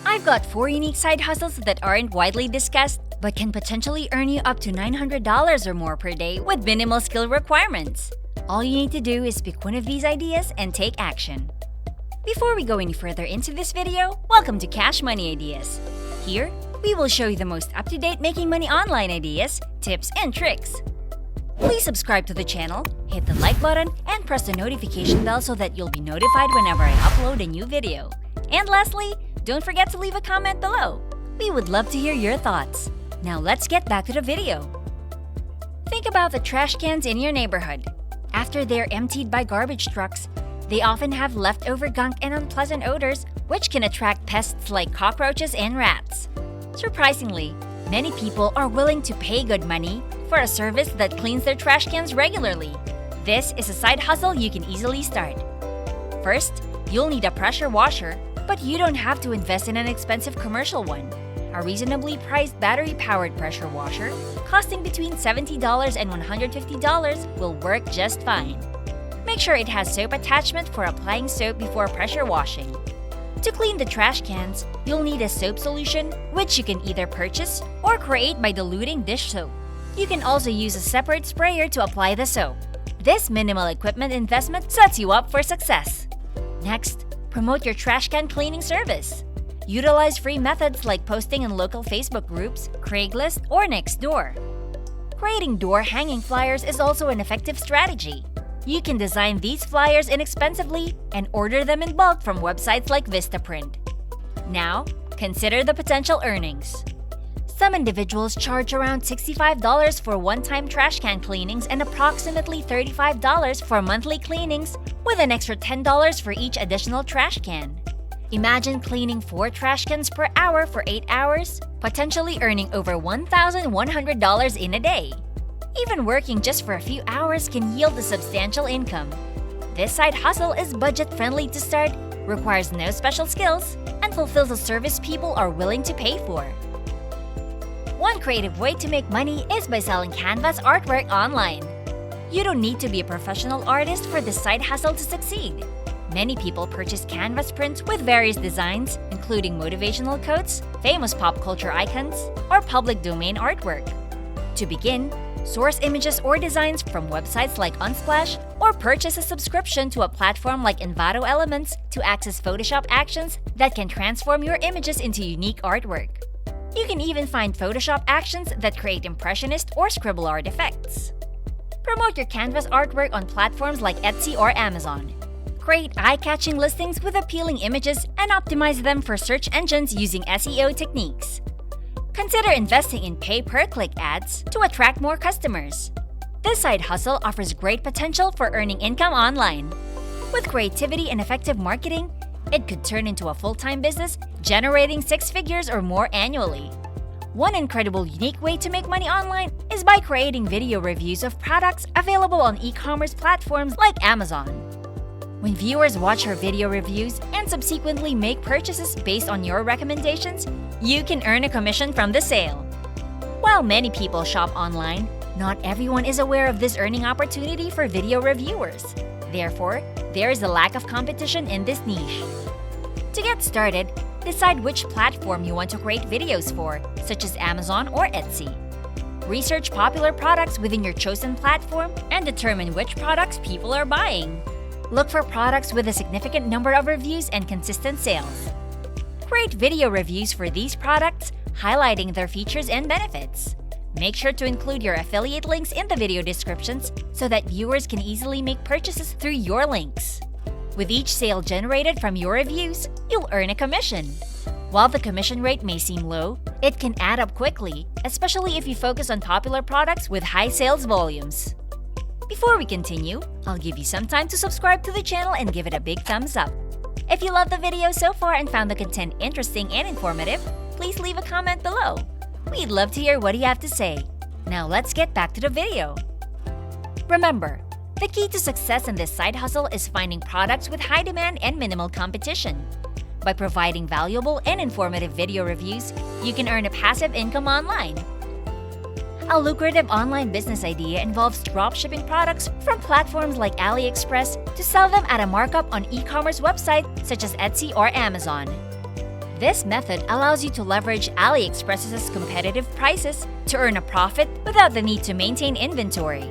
I've got 4 unique side hustles that aren't widely discussed but can potentially earn you up to $900 or more per day with minimal skill requirements. All you need to do is pick one of these ideas and take action. Before we go any further into this video, welcome to Cash Money Ideas. Here, we will show you the most up-to-date making money online ideas, tips, and tricks. Please subscribe to the channel, hit the like button, and press the notification bell so that you'll be notified whenever I upload a new video. And lastly, don't forget to leave a comment below. We would love to hear your thoughts. Now let's get back to the video. Think about the trash cans in your neighborhood. After they're emptied by garbage trucks, they often have leftover gunk and unpleasant odors, which can attract pests like cockroaches and rats. Surprisingly, many people are willing to pay good money for a service that cleans their trash cans regularly. This is a side hustle you can easily start. First, you'll need a pressure washer, but you don't have to invest in an expensive commercial one. A reasonably priced battery-powered pressure washer, costing between $70 and $150, will work just fine. Make sure it has soap attachment for applying soap before pressure washing. To clean the trash cans, you'll need a soap solution, which you can either purchase or create by diluting dish soap. You can also use a separate sprayer to apply the soap. This minimal equipment investment sets you up for success. Next, promote your trash can cleaning service. Utilize free methods like posting in local Facebook groups, Craigslist, or Nextdoor. Creating door hanging flyers is also an effective strategy. You can design these flyers inexpensively and order them in bulk from websites like Vistaprint. Now, consider the potential earnings. Some individuals charge around $65 for one-time trash can cleanings and approximately $35 for monthly cleanings, with an extra $10 for each additional trash can. Imagine cleaning 4 trash cans per hour for 8 hours, potentially earning over $1,100 in a day. Even working just for a few hours can yield a substantial income. This side hustle is budget-friendly to start, requires no special skills, and fulfills a service people are willing to pay for. One creative way to make money is by selling canvas artwork online. You don't need to be a professional artist for this side hustle to succeed. Many people purchase canvas prints with various designs, including motivational quotes, famous pop culture icons, or public domain artwork. To begin, source images or designs from websites like Unsplash, or purchase a subscription to a platform like Envato Elements to access Photoshop actions that can transform your images into unique artwork. You can even find Photoshop actions that create impressionist or scribble art effects. Promote your canvas artwork on platforms like Etsy or Amazon. Create eye-catching listings with appealing images and optimize them for search engines using SEO techniques. Consider investing in pay-per-click ads to attract more customers. This side hustle offers great potential for earning income online. With creativity and effective marketing, it could turn into a full-time business, generating 6 figures or more annually. One incredible unique way to make money online is by creating video reviews of products available on e-commerce platforms like Amazon. When viewers watch your video reviews and subsequently make purchases based on your recommendations, you can earn a commission from the sale. While many people shop online, not everyone is aware of this earning opportunity for video reviewers. Therefore, there is a lack of competition in this niche. To get started, decide which platform you want to create videos for, such as Amazon or Etsy. Research popular products within your chosen platform and determine which products people are buying. Look for products with a significant number of reviews and consistent sales. Create video reviews for these products, highlighting their features and benefits. Make sure to include your affiliate links in the video descriptions so that viewers can easily make purchases through your links. With each sale generated from your reviews, you'll earn a commission. While the commission rate may seem low, it can add up quickly, especially if you focus on popular products with high sales volumes. Before we continue, I'll give you some time to subscribe to the channel and give it a big thumbs up. If you loved the video so far and found the content interesting and informative, please leave a comment below. We'd love to hear what you have to say. Now let's get back to the video. Remember, the key to success in this side hustle is finding products with high demand and minimal competition. By providing valuable and informative video reviews, you can earn a passive income online. A lucrative online business idea involves dropshipping products from platforms like AliExpress to sell them at a markup on e-commerce websites such as Etsy or Amazon. This method allows you to leverage AliExpress's competitive prices to earn a profit without the need to maintain inventory.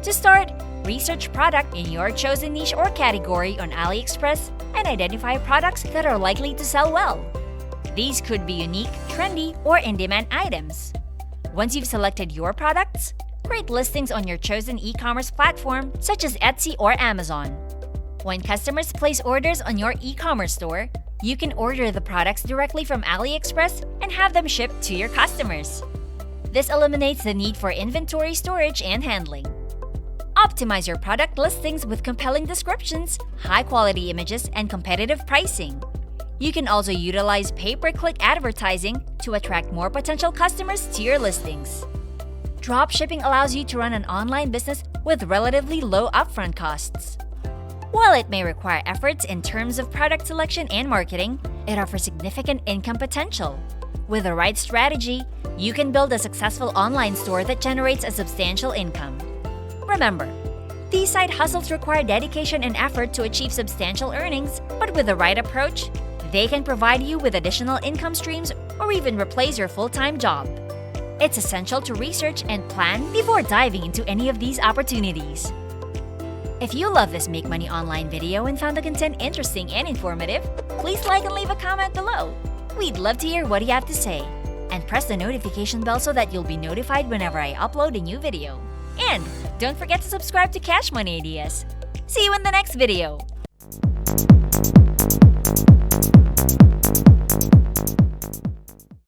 To start, research product in your chosen niche or category on AliExpress and identify products that are likely to sell well. These could be unique, trendy, or in-demand items. Once you've selected your products, create listings on your chosen e-commerce platform such as Etsy or Amazon. When customers place orders on your e-commerce store, you can order the products directly from AliExpress and have them shipped to your customers. This eliminates the need for inventory storage and handling. Optimize your product listings with compelling descriptions, high-quality images, and competitive pricing. You can also utilize pay-per-click advertising to attract more potential customers to your listings. Dropshipping allows you to run an online business with relatively low upfront costs. While it may require efforts in terms of product selection and marketing, it offers significant income potential. With the right strategy, you can build a successful online store that generates a substantial income. Remember, these side hustles require dedication and effort to achieve substantial earnings, but with the right approach, they can provide you with additional income streams or even replace your full-time job. It's essential to research and plan before diving into any of these opportunities. If you love this Make Money Online video and found the content interesting and informative, please like and leave a comment below. We'd love to hear what you have to say. And press the notification bell so that you'll be notified whenever I upload a new video. And don't forget to subscribe to Cash Money Ideas. See you in the next video!